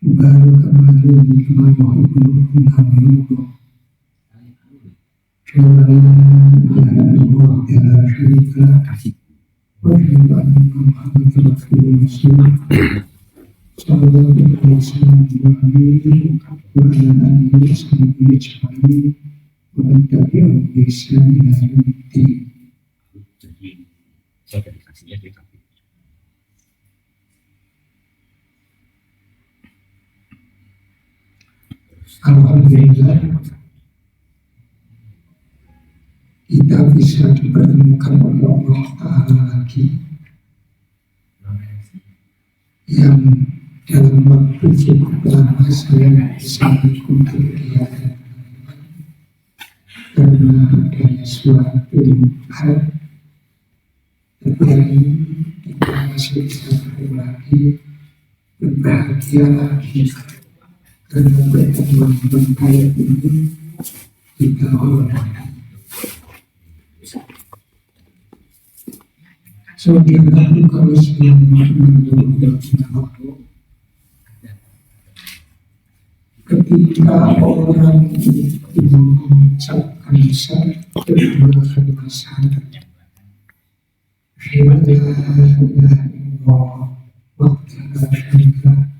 baru kembali kembali kembali Alhamdulillah kita bisa dipertemukan oleh Allah Ta'ala lagi yang dalam waktu cukup lama saya bisa berkumpul dia karena adanya suatu hal, tapi hari ini kita masih bisa bertemu lagi, berbahagia lagi karena pertemuan kayak ini kita hormati. Saudaraku, kalau semuanya menurut waktu, ketika orang itu mengucapkan satu dua kalimat syahadat, la ilaha illallah wa la syarika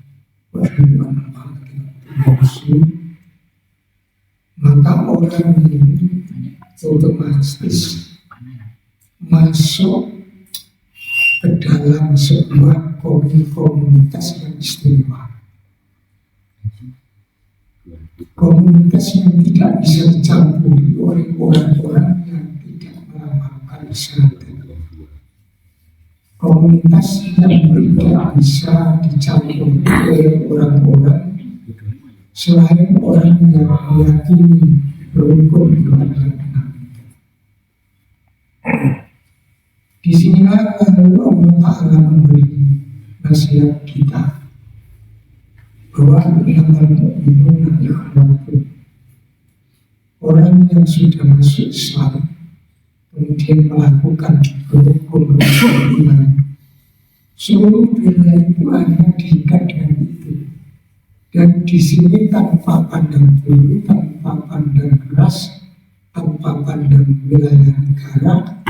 wa asyhadu anna Muhammadan rasul, maka orang ini otomatis masuk ke dalam sebuah komunitas yang istimewa, komunitas yang tidak bisa dicampuri oleh orang-orang yang tidak mengamalkan syahadat, komunitas yang tidak bisa dicampuri oleh orang-orang selain orang yang meyakini rukun iman dan enam. Di sinilah lalu Allah Ta'ala memberi nasihat kita bahwa innamal mu'minuna ikhwatun. Orang yang sudah masuk Islam kemudian melakukan rukun iman, seluruh dunia itu hanya diikat dengan itu. Dan di sini tanpa pandang bulu, tanpa pandang ras, tanpa pandang wilayah negara,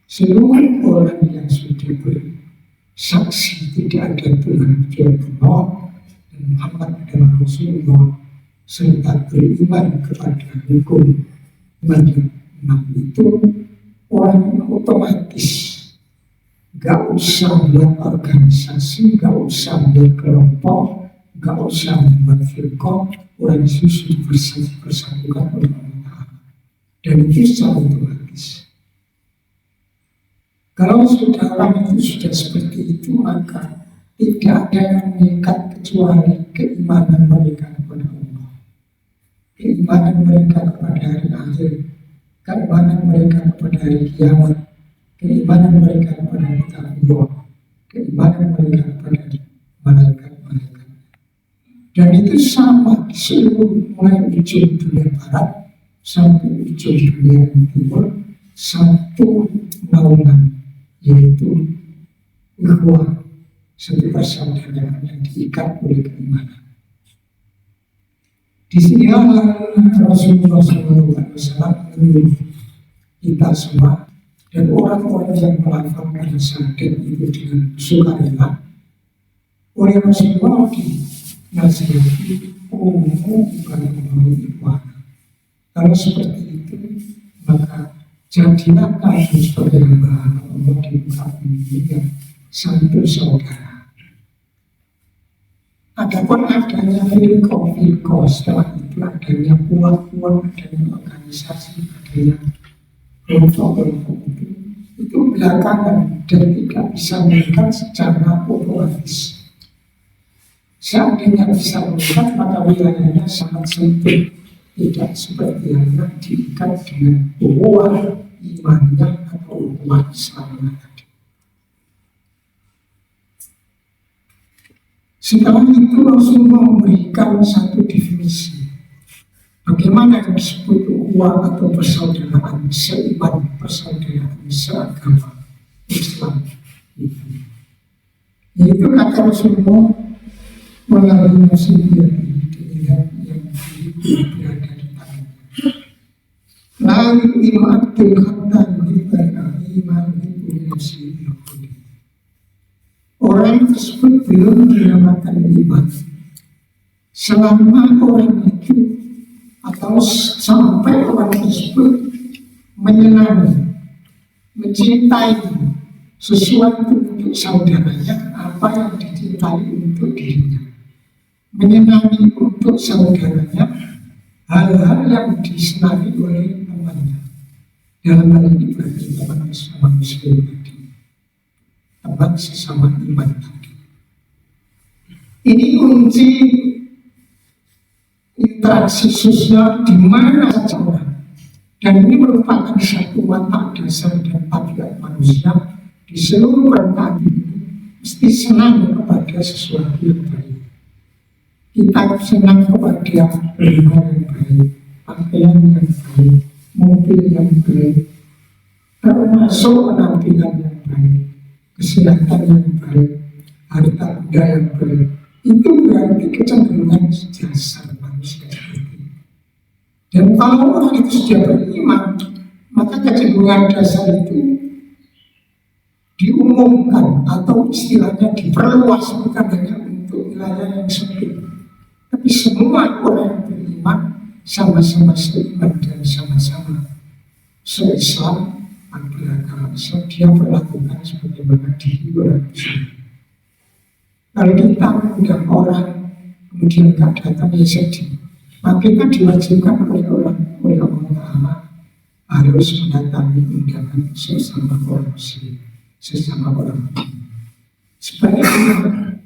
seluruh orang yang sudah bersaksi tidak ada Tuhan kecuali Allah dan Muhammad adalah Rasulullah, serta beriman kepada hukum iman yang enam itu, orang otomatis gak usah buat organisasi, gak usah buat kelompok, gak usah buat firqah, orang itu sudah bersatukan oleh Allah, dan itu secara otomatis. Kalau sudah orang itu sudah seperti itu, maka tidak ada yang mengikat kecuali keimanan mereka kepada Allah, keimanan mereka kepada hari akhir, keimanan mereka kepada hari kiamat, keimanan mereka kepada Allah, keimanan mereka kepada malaikat-malaikat. Dan itu sama di seluruh, mulai ujung dunia barat sampai ujung dunia timur, satu naungan, yaitu ikhwah, satu persaudaraan yang diikat oleh keimanan. Di sinilah Rasulullah SAW menyuruh kita semua dan orang-orang yang melafalkan syahadat itu dengan sukarela oleh Rasulullah dinasihati umum bagi ikhwah. Kalau seperti itu, maka jadilah kamu sebagai hamba Allah di muka bumi yang satu saudara. Adapun adanya firqah, setelah itu adanya puak-puak, adanya organisasi, adanya kelompok-kelompok itu belakangan dan tidak bisa mengikat secara otomatis. Seandainya bisa mengikat, maka wilayahnya sangat sempit, tidak seperti yang diikat dengan ukhuwah imannya atau ukhuwah Islamnya tadi. Setelah itu Rasulullah memberikan satu definisi bagaimana yang disebut ukhuwah atau persaudaraan seiman, persaudaraan seagama Islam itu. Yaitu kata Rasulullah, melalui nafsu dia dilihat yang berada di tangannya. Lalu imatul hatta yuhibbal iman itu nafsi. Orang tersebut belum dinamakan iman selama orang itu atau sampai orang tersebut menyenangi, mencintai sesuatu untuk saudaranya apa yang dicintai untuk dirinya, menyenangi untuk saudaranya hal-hal yang disenangi oleh temannya. Dalam hal ini berarti teman sesama muslim tadi, teman sesama iman tadi. Ini kunci interaksi sosial di mana saja orang. Dan ini merupakan satu watak dasar dan tabiat manusia di seluruh permukaan ini, mesti senang kepada sesuatu yang baik. Kita senang kepada rumah yang baik, pakaian yang baik, mobil yang baik, termasuk penampilan yang baik, kesehatan yang baik, harta benda yang baik. Itu berarti kecenderungan dasar manusia. Dan kalau orang itu sudah beriman, maka kecenderungan dasar itu diumumkan atau istilahnya diperluas, bukan hanya untuk wilayah yang sempit, tapi semua orang yang beriman sama-sama seiman dan sama-sama se-Islam, beragama Islam, dia perlakukan sebagaimana diri orang Islam. Kalau kita mengundang orang kemudian gak datang, ya sedih. Maka kita diwajibkan oleh Allah Ta'ala harus mendatangi undangan sesama orang muslim, sesama orang muslim. Sebaliknya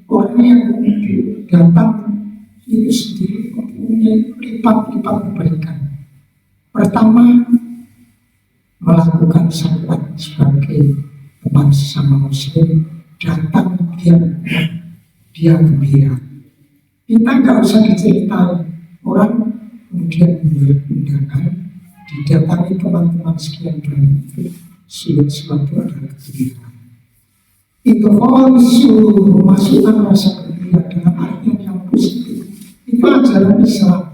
orang yang datang itu sendiri mempunyai lipat-lipat kebaikan. Pertama, melakukan salat sebagai teman sesama muslim, datang dia gembira. Kita nggak usah diceritain. Orang kemudian membuat undangan, didatangi teman-teman sekian banyak, itu sulit suatu adalah kegembiraan. Itu seluruh masukan rasa gembira dalam artian yang positif. Itu ajaran Islam.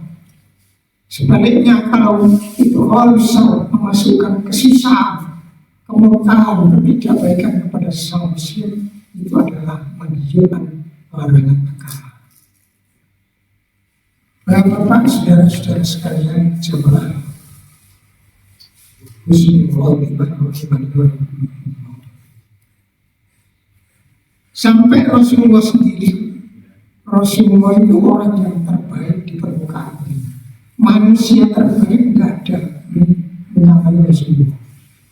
Sebaliknya kalau itu harus memasukkan kesusahan, kemurkaan, ketidakbaikan kepada sesama muslim, itu adalah menunjukkan larangan agama. Bapak-bapak, saudara-saudara sekalian, jemaah sampai Rasulullah sendiri, Rasulullah itu orang yang terbaik di permukaan ini. Manusia terbaik tidak ada menyamai Rasulullah.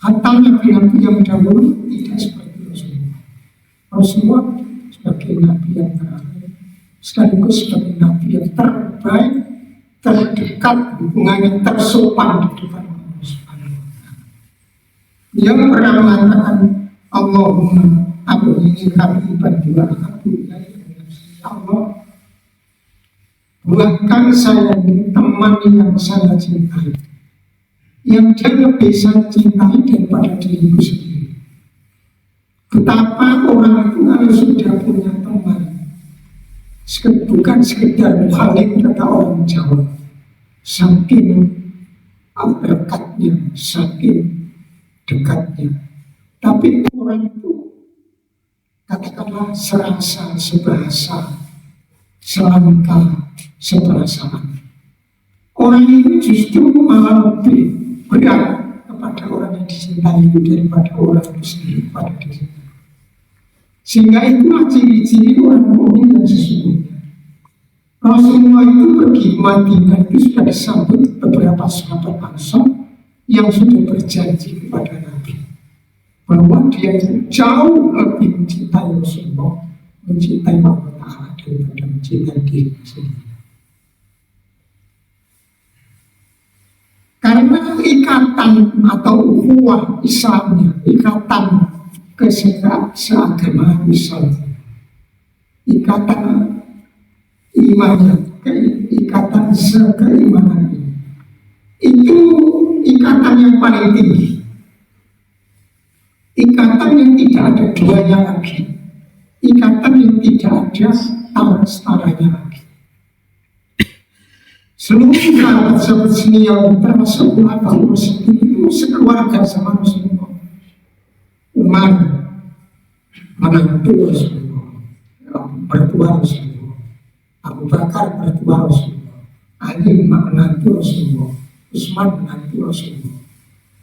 Hatta nabi-nabi yang dahulu tidak seperti Rasulullah. Rasulullah sebagai nabi yang terakhir, sekaligus sebagai nabi yang terbaik, terdekat, hubungannya tersopan di depan Allah Subhanahu wa Ta'ala. Dia pernah mengatakan, Allahumma aku ingin kami berdua, aku ingin Allah buatkan saya ini teman yang saya cintai, yang dia lebih saya cintai daripada diriku sendiri. Betapa orang itu kalau sudah punya teman, bukan sekedar muhalif kata orang Jawa, saking dekatnya, saking dekatnya. Tapi orang itu katakanlah serasa, sebahasa, selangkah, seperasaan. Orang ini justru malah lebih berat kepada orang yang dicintai daripada orang itu sendiri pada dirinya. Sehingga itulah ciri-ciri orang mukmin yang sesungguhnya. Rasulullah itu pergi Madinah itu sudah disambut beberapa sahabat Ansor yang sudah berjanji kepada Nabi bahwa dia itu jauh lebih mencintai Rasulullah, mencintai Allah Ta'ala daripada mencintai diri sendiri. Karena ikatan atau ukhuwah Islamnya, ikatan keseagamaan Islam, ikatan imannya, ikatan keimanan ini, itu ikatan yang paling tinggi, ikatan yang tidak ada duanya lagi, ikatan yang tidak ada setara-setaranya Seluruh sahabat-sahabat senior termasuk ulama muslim itu sekeluarga sama Rasulullah. Umar menantu Rasulullah, mertua Rasulullah. Abu Bakar mertua Rasulullah, Ali menantu Rasulullah, Utsman menantu Rasulullah.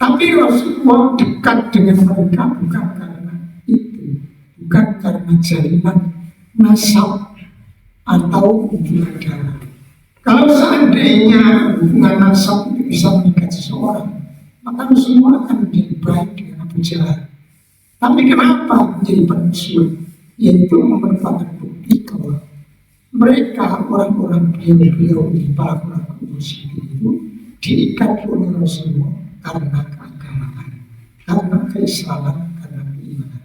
Tapi Rasulullah dekat dengan mereka bukan karena itu, bukan karena jalinan nasab atau hubungan darah. Kalau seandainya hubungan nasab itu bisa mengikat seseorang, maka Rasulullah akan menjadi baik dengan Abu Jahal. Tapi kenapa menjadi bermusuh? Yaitu merupakan bukti bahwa mereka orang-orang beliau di para ulama muslim itu diikat oleh Rasulullah karena keagamaan, karena keislaman, karena keimanan.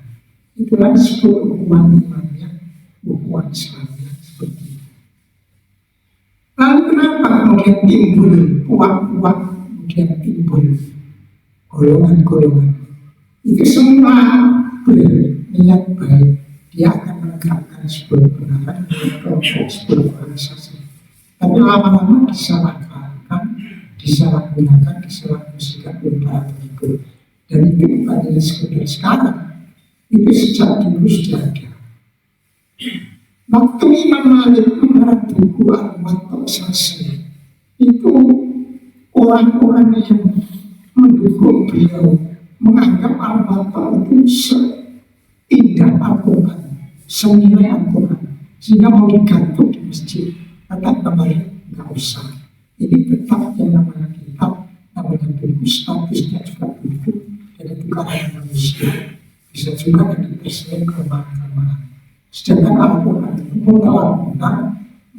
Itulah sebuah hukuman imannya, hukuman Islamnya seperti itu. Lalu kenapa kemudian timbul uang-uang, kemudian timbul golongan-golongan? Itu semua berniat baik. Dia akan menegakkan sebuah kebenaran, sebuah organisasi. Tapi lama-lama disalahgunakan, disalahfungsikan oleh para pengikut. Dan itu bukan hanya sekedar sekarang, itu sejak dulu sudah ada. Waktu Imam Malik mengarang buku Al-Muwatta selesai, itu orang-orang yang mendukung beliau menganggap Al-Muwatta itu seindah Al-Quran, senilai Al-Quran, sehingga mau digantung di masjid. Kata kembali, nggak usah. Ini tetap yang namanya kitab, namanya buku, statusnya juga buku, dan itu karangan manusia. Bisa juga dipersesuaikan kelemahan-kelemahan. Sedangkan Al-Quran itu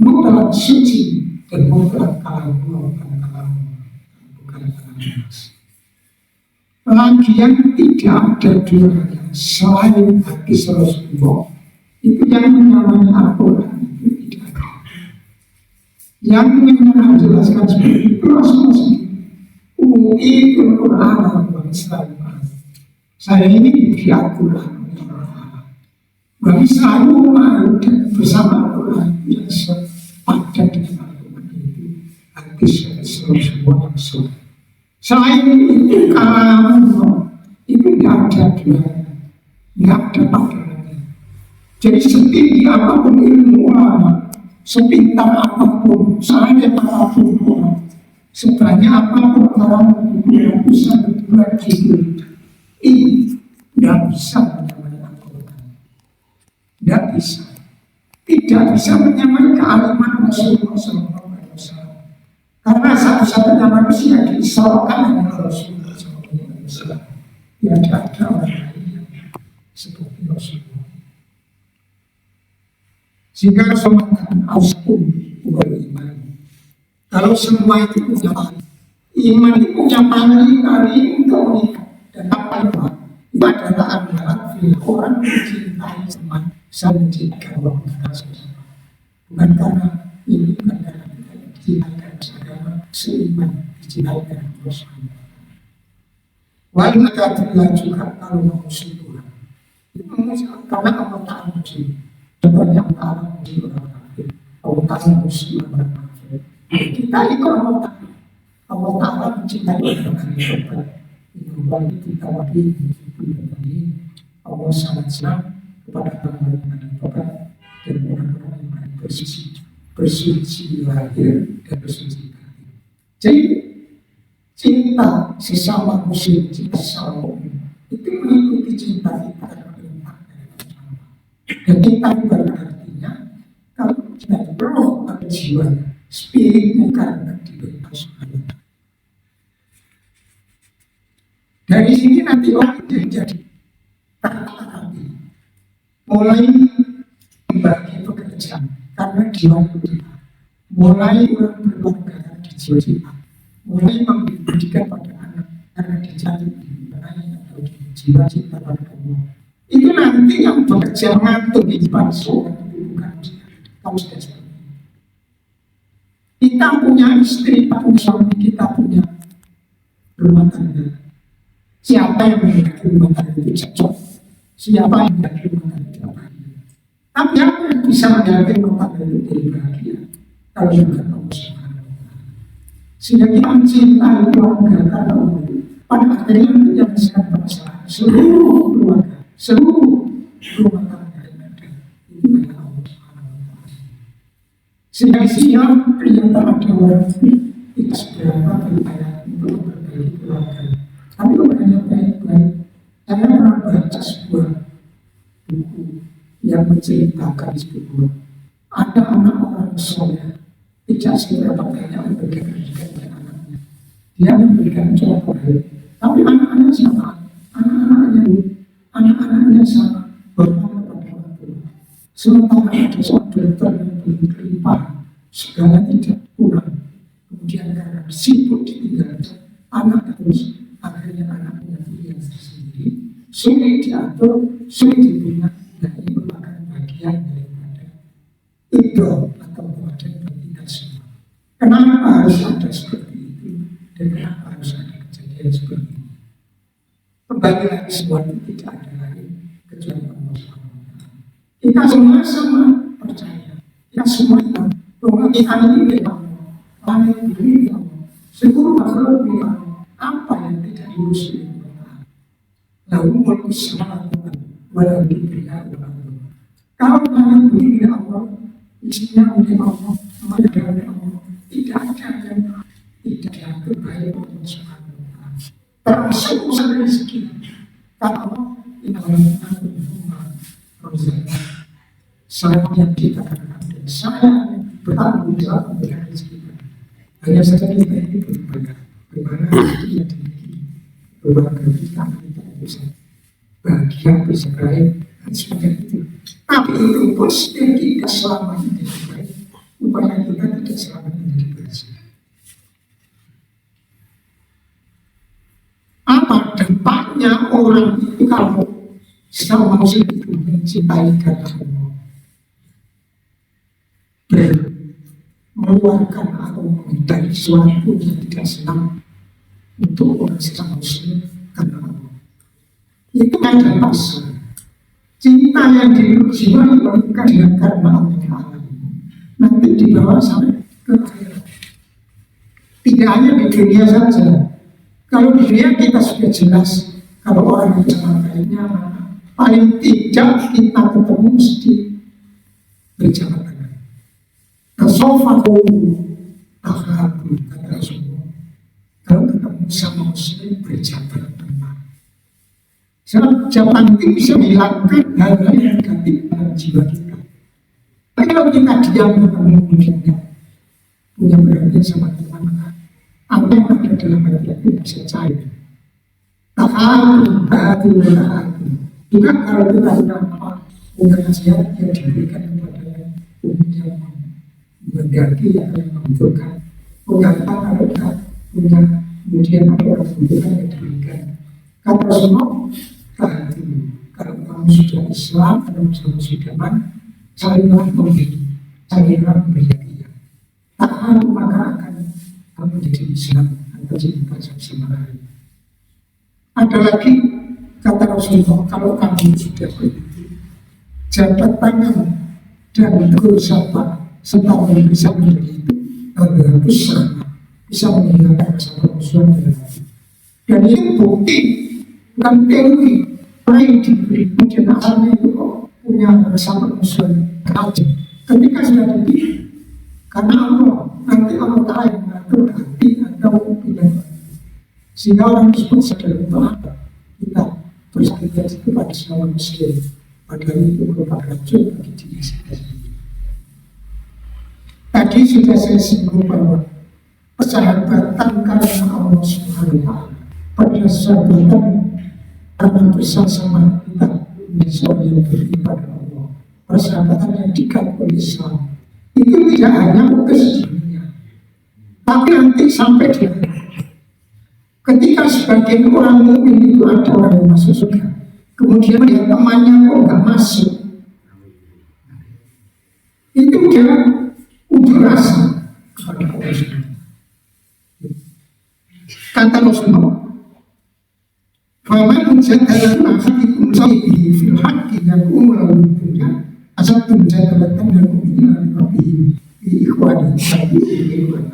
mutlak suci dan mutlak kalamullah, bukan kalamullah, bukan kalamullah. Lagian tidak ada dua yang selain hadis Rasulullah. Itu yang namanya Al-Quran itu tidak ada. Yang menjelaskan seperti itu Rasulullah sendiri. Itu Quran al-Quran selalu. Saya ini diberi Al-Quran. Bagi selalu mau bersama Al-Quran yang sepadan dengan Al-Quran itu hadis Rasulullah yang soleh. Selain itu kalau itu tidak ada duanya, tidak ada padanannya. Jadi setinggi apapun ilmu ulama, sepintar apapun, seandainya apapun orang, sebanyak apapun orang yang bisa berdua gitu, ini tidak bisa menyamai Al-Quran. Tidak bisa. Tidak bisa menyamai kealiman Rasulullah SAW. Karena satu-satunya manusia diisrakan dengan Rasulullah SAW. Tidak ada orang lain yang seperti Rasulullah. Sehingga Rasulullah mengatakan Auskum wal iman. Kalau semua itu punya paling, iman itu punya paling untuk mengikat. Dan apa itu? Itu adalah amalan orang mencintai teman, saya mencintai Allah. Bukan karena ini, bukan karena dicintai agama, seiman dicintai dengan Allah. Wal akadillah juga kalau muslim Tuhan itu karena Allah Ta'ala muslim. Contohnya Allah Ta'ala muslim orang kafir, Allah Ta'ala muslim orang kafir. Kita ikut Allah Ta'ala. Allah Ta'ala mencintai orang kafir. Itu bagi kita lagi Allah sangat senang kepada orang yang bertobat dan orang-orang yang bersuci lahir dan bersuci batin. Jadi cinta sesama muslim, cinta sesama mukmin itu mengikuti cinta kita kepada Allah. Dan cinta bukan artinya kalau kita perlu ada jiwa, spiritnya karena dibentuk Allah. Dari sini nanti orang jadi hati, mulai membagi pekerjaan karena jiwa kita, mulai berkeluarga di jiwa kita, mulai memberikan pada anak karena dijadi dibenai atau jiwa cinta pada Allah. Itu nanti yang bekerja ngatur di palsu itu bukan kamu sudah seperti itu. Kita punya istri, kita punya suami, kita punya rumah tangga. Siapa yang menjadi rumah tangga itu cocok? Siapa yang menjadi rumah tangga itu bahagia? Tapi apa yang bisa menjadi rumah tangga itu bahagia? Kalau bukan Allah Subhanahu wa Ta'ala. Sehingga kita mencintai keluarga karena Allah. Pada akhirnya menjelaskan permasalahan seluruh keluarga, seluruh rumah tangga yang ada itu adalah Allah Subhanahu wa Ta'ala. Sehingga isinya ternyata ada orang itu seberapa berupaya untuk memperbaiki keluarga. Tapi bukannya baik-baik. Saya pernah baca sebuah buku yang menceritakan sebuah ada anak orang soleh tidak seberapa banyak memberikan pendidikan kepada anaknya. Dia memberikan contoh baik, tapi anak-anaknya sama, anak-anaknya sama bertanya pada orang tua. Sementara ada seorang dokter yang belum terlimpah, segala tidak kurang. Kemudian karena sibuk ditinggalkan, anak terus akhirnya anaknya pilihan tersendiri, sulit diatur, sulit dibina, dan ini merupakan bagian daripada idol atau kewajiban bagi kita semua. Kenapa harus ada seperti itu dan kenapa harus ada kejadian seperti ini? Kembali lagi semua itu tidak ada lain kecuali Allah SWT. Kita semua sama percaya, kita semua tahu bahwa kita ini milik Allah, langit milik Allah, seluruh makhluk milik Allah. Apa yang tidak diurus oleh Allah? Lalu mulku samawati wal ardi billahi wa Allah. Kalau langit milik Allah, isinya milik Allah, maka milik Allah. Tidak ada yang tidak diatur baik Allah Subhanahu wa Ta'ala. Termasuk usaha rezeki. Kalau ini orang rumah rozak, saya yang kita katakan dan saya bertanggung jawab memberikan rezeki. Hanya saja kita ini berubah. Bagaimana rezeki yang dimiliki keluarga kita bisa bahagia, bisa baik dan sebagainya itu. Tapi itu pun tidak selamanya jadi baik. Upaya kita tidak selamanya menjadi berhasil. Apa dampaknya orang itu kalau sama muslim itu mencintai karena Allah, mengeluarkan atau menghindari sesuatu yang tidak senang untuk orang sesama muslim karena Allah. Itu ada pasal. Cinta yang diperjuangkan dengan karena Allah nanti dibawa sampai ke akhirat. Tidak hanya di dunia saja. Kalau di dunia kita sudah jelas, kalau orang yang lainnya paling tidak kita ketemu mesti berjabat tangan. Tasofaku tahabu kata Rasulullah. Kalau ketemu sama muslim berjabat tangan. Sebab jawaban itu bisa menghilangkan hal-hal yang negatif dalam jiwa kita. Tapi kalau kita diam ketemu muslimnya, punya perhatian sama teman-teman, apa yang ada dalam hati itu bisa cair. Tahabu juga kalau kita sudah punya nasihat yang diberikan kepada yang mengganti atau yang membutuhkan, punya apa kalau kita punya kemudian ada orang membutuhkan yang diberikan. Kata semua kalau kamu sudah Islam, kalau kamu sudah iman, salinglah memberi, salinglah memberi. Tahabu maka akan kamu jadi Islam atau cinta sama lain. Ada lagi kata Rasulullah, kalau kamu sudah begitu, jabat tangan dan tegur sapa serta bisa menjadi itu harus sama, bisa menghilangkan rasa permusuhan dalam hati. Dan itu bukti, bukan teori. Orang yang diberi ujian asalnya itu punya rasa permusuhan kerajaan. Ketika sudah begitu, karena Allah nanti Allah Ta'ala yang mengatur hati atau pilihan. Sehingga orang tersebut sadar untuk apa kita bersakit itu pada semua muslim. Padahal itu merupakan racun bagi diri kita sendiri. Tadi sudah saya singgung bahwa persahabatan karena Allah Subhanahu wa Ta'ala, persahabatan karena bersama kita menjadi yang beriman pada Allah, persahabatan yang dikatakan oleh Islam itu tidak hanya untuk dunia, tapi nanti sampai di ketika sebagian orang mukmin itu ada orang yang masuk surga, kemudian dia temannya kok nggak masuk, itu dia unjuk rasa kepada Allah. Kata Rasulullah, "Faman jadala ahadikum sahibihi fil haqqi yaqumu lahu dunya asatun jadalatan dan mu'minina li rabbihim bi ikhwani sabiqin."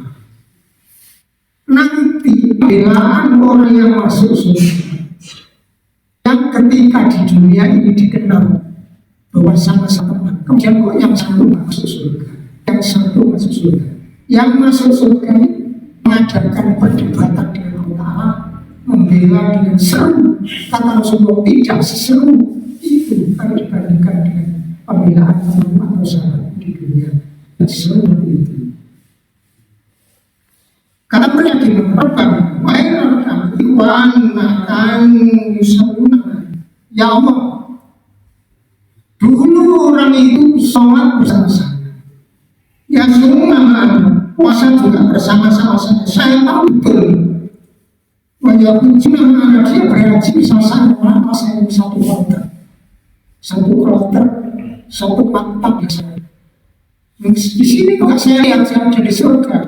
nanti pembelaan orang yang masuk surga, yang ketika di dunia ini dikenal bahwa sama-sama, kemudian kok yang satu masuk surga, yang satu masuk surga, yang masuk surga ini mengadakan perdebatan dengan Allah, membela dengan seru. Kata Rasulullah, tidak seseru itu kalau dibandingkan dengan pembelaan teman atau sahabat di dunia. Seru itu. Karena mereka menerapkan wa'irkan iwan akan yusalluna. Ya Allah, dulu orang itu sholat bersama-sama, ya semua puasa juga bersama-sama. Saya tahu betul, walaupun cuma dia bereaksi sama-sama, kenapa saya satu kloter, satu mantap ya saya. Di sini kalau saya lihat saya jadi surga.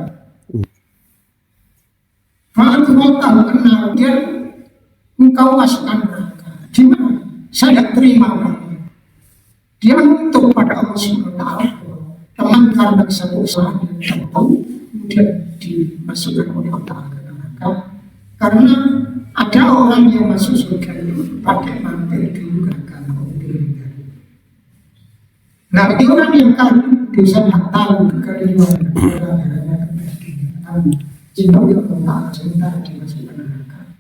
Kalau engkau tahu kenal dia, engkau masukkan neraka. Gimana? Saya terima orangnya. Dia untuk pada Allah SWT. Teman karena satu usaha yang tahu, kemudian dimasukkan oleh Allah ke neraka. Karena ada orang yang masuk surga itu pakai mantel dulu karena mobilnya. Nah, itu orang yang kan dosa tak tahu kekeliruan gara-gara tahu. Cinta yang tak cinta dimasukkan neraka.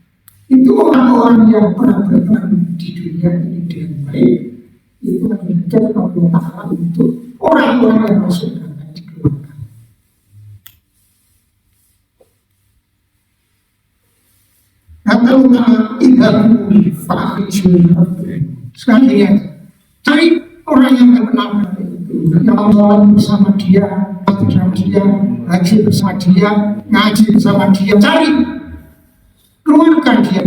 Itu orang-orang yang pernah berperan di dunia ini dengan baik. Itu menuntut Allah Ta'ala untuk orang-orang yang masuk neraka dikeluarkan. Kata utama idhamu fa'akhijul sekali ya, cari orang yang kenal itu, yang Allah bersama dia, bersama dia, haji bersama dia, ngaji bersama dia, cari, keluarkan dia.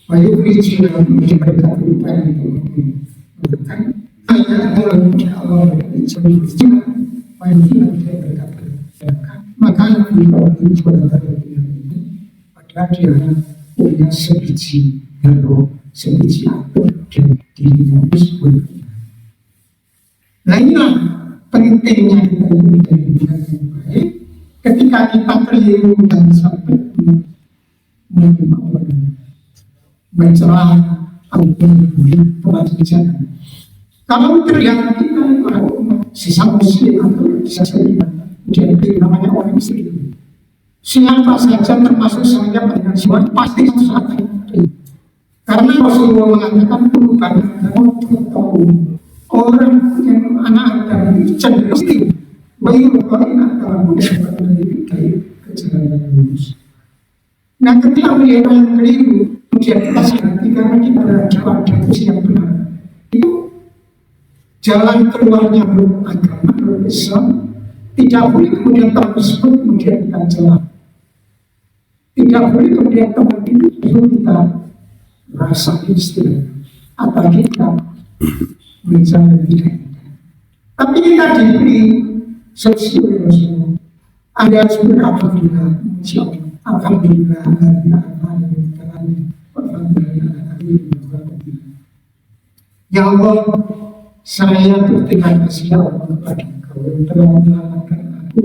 Bayu biji menjadi mereka berupaya untuk menentukan hanya Allah biji, bayu dia berkata, maka kalau itu pada ini, pada dia punya sebiji hero, sebiji apel dan dirinya disebut. Nah inilah pentingnya kita menjadi yang baik ketika kita keliru dan sampai mencela ataupun pelajaran. Kalau terlihat kita sesama muslim atau sesama jadi namanya orang muslim, siapa saja termasuk saya dengan semua pasti saat itu. Karena Rasulullah mengatakan perubahan orang yang anak Adam itu cenderung miskin. Baik orang antara muda dari kejadian lulus. Nah, ketika melihat yang keliru, kemudian kita sadari karena kita berada pada posisi yang benar. Itu jalan keluarnya beragama, berislam, tidak boleh kemudian tersebut kemudian kita jalan. Tidak boleh kemudian teman itu kita rasa istilah atau kita misalnya tidak. Tapi kita diberi sosial Rasulullah. Ada sebuah alhamdulillah, alhamdulillah, ya Allah, saya berterima kasih kepada Engkau yang telah menyelamatkan aku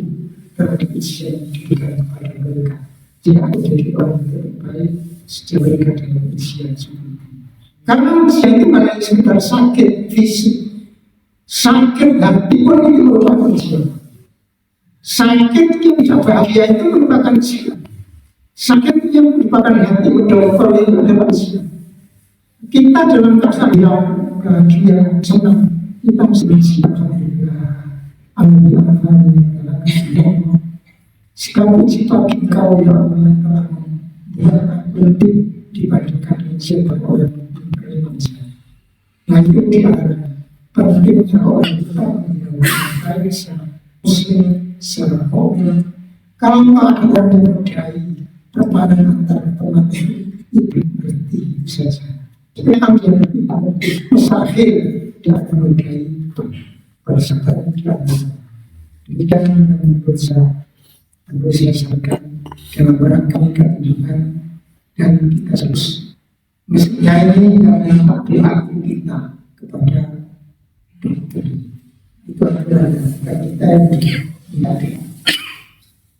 dari usia yang diberikan kepada mereka. Jika aku jadi orang terbaik sejak mereka dalam usia sebelum. Karena usia itu bukan sekedar sakit fisik, sakit hati pun itu merupakan usia. Sakit yang tidak bahagia itu merupakan usia. Sakit yang merupakan hati mendorong itu adalah usia. Kita dalam keadaan yang bahagia, senang, kita mesti bersiap alhamdulillah. Sekarang puji bagi Engkau yang telah membuat aku lebih dibandingkan siapa orang yang beriman saya. Nah itu dia pentingnya orang kita menjauhkan baik secara muslim, secara umum. Kalau ada orang yang berdaya pertemanan antara teman itu berarti saja. Tapi kalau dia tidak mustahil dia menodai persahabatan kita. Demikian yang menurut saya sampaikan dalam barangkali kehidupan dan kita harus mestinya ini yang perilaku kita kepada dokter itu adalah kita yang tidak.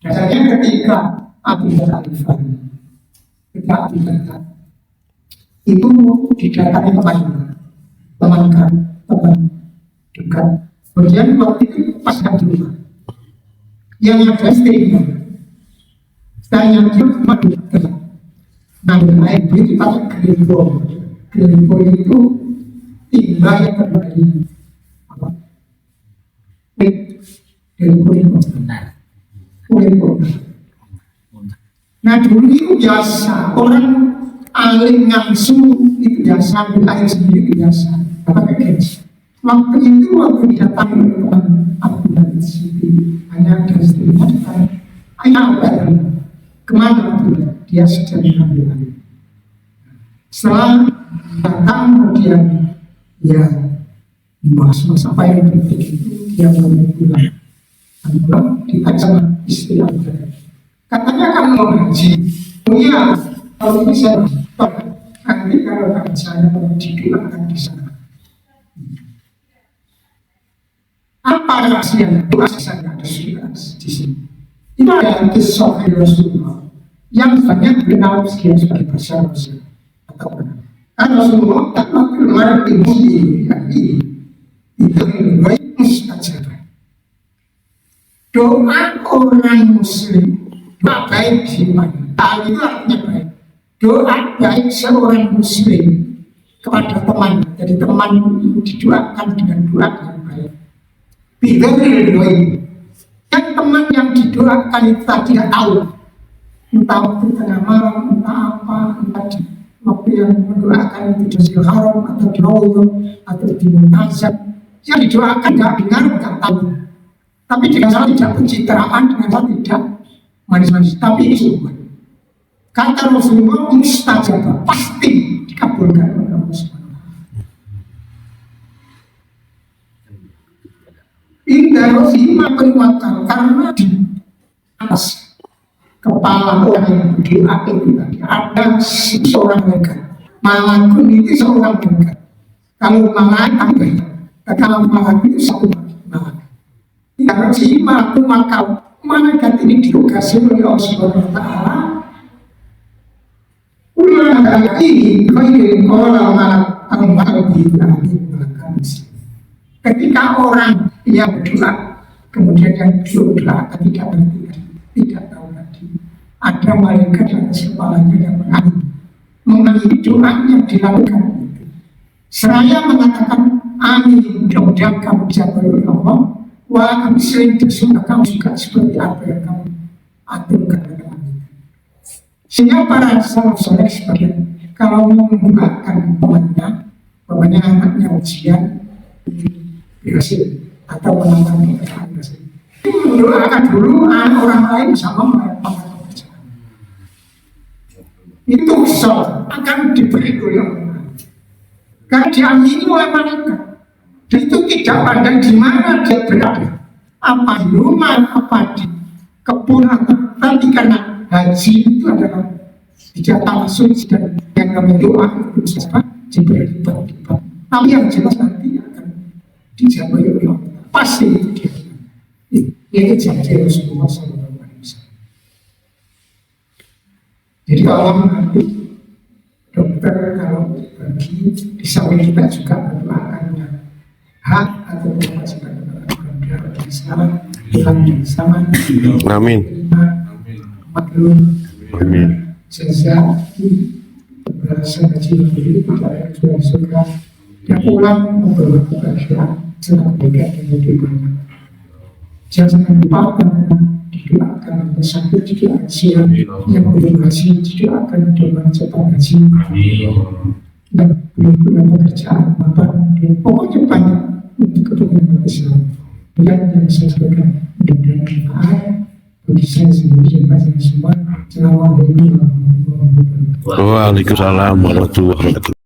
Dasarnya ketika Abidat Alifani. Ketika Abidat itu didatangi teman dekat. Kemudian waktu itu pas di rumah, yang ada istrinya, saya yang cuma dekat. Nah, air itu pakai gelimbo. Gelimbo itu timba yang terjadi apa? Gelimbo. Nah, dulu itu biasa orang alim ngangsu itu biasa, ambil air sendiri biasa, pakai gengs. Waktu itu waktu didatangi teman aku dari sini, hanya ada istrinya ditanya, ayah apa ya? Kemana itu? Dia sedang mengambil air. Setelah datang kemudian ya membahas apa yang penting itu, dia mulai pulang. Pulang ditanya istri aku, katanya kamu mau haji. Oh iya, kalau ini saya nanti kalau saya mau didoakan di sana. Apa rahasianya? Doa saya ada di sini. Itu adalah kisah Rasulullah yang banyak dikenal sebagai bahasa Rasul. Karena Rasulullah tak keluar di bumi ini itu baik mustajab. Doa orang Muslim, doa baik di mana? Itu artinya baik. Doa baik seorang Muslim kepada teman, jadi teman itu didoakan dengan doa yang baik. Bila diridhoi, yang teman yang didoakan itu tidak tahu, entah waktu tengah malam, entah apa, entah di waktu yang mendoakan itu di haram atau di rawuh atau di munazab, yang didoakan nggak dengar, nggak tahu. Tapi dengan cara tidak pencitraan, dengan cara tidak manis-manis, tapi itu kata Rasulullah mustajab, pasti dikabulkan oleh Allah SWT. Indah Rasulullah berwakal karena di atas kepala orang yang berdoa itu tadi ada seorang malaikat. Malakun itu seorang malaikat. Kalau malaikat baik, kalau malaikat itu satu malaikat. Indah Rasulullah berwakal malaikat ini ditugasi oleh Allah SWT. Ulama ini baik orang malaikat ketika orang yang berdoa, kemudian yang berdoa tidak berhenti, tidak tahu lagi. Ada malaikat di atas kepalanya yang mengakhiri doa yang dilakukan itu. Seraya mengatakan, amin, mudah-mudahan kamu dijabah oleh Allah. Wah, kami sering bersumpah kamu juga seperti apa yang kamu aturkan dalam itu. Sehingga para salaf soleh sebagian kalau menggunakan temannya anaknya ujian berhasil atau menantang pekerjaan berhasil. Mendoakan dulu orang lain sama melakukan pekerjaan. Itu sholat akan diberi oleh Allah. Karena diamini oleh malaikat. Dan itu tidak pandang di mana dia berada. Apa di rumah, apa di kebun, atau nanti karena haji itu adalah tidak langsung dan yang kami doa itu siapa diberi lipat-lipat. Tapi yang jelas nanti akan dijawab oleh Allah. Pasti itu dia. Ini janji Rasulullah SAW. Jadi kalau nanti dokter kalau bagi di samping kita juga mendoakan yang hak atau apa sebagai sekarang Tuhan yang sama. Amin. Maklum. Amin. Sejak berasa kecil begitu kita sudah dia pulang membawa kebahagiaan senang beda dengan kehidupan. Jangan lupa didoakan yang sakit didoakan siang, yang belum haji didoakan dengan cepat haji, dan belum punya pekerjaan apa, pokoknya banyak untuk kepentingan Islam. Yang saya sampaikan mudah-mudahan bermanfaat bagi saya sendiri dan bagi semua. Assalamualaikum warahmatullahi wabarakatuh. Waalaikumsalam warahmatullahi wabarakatuh.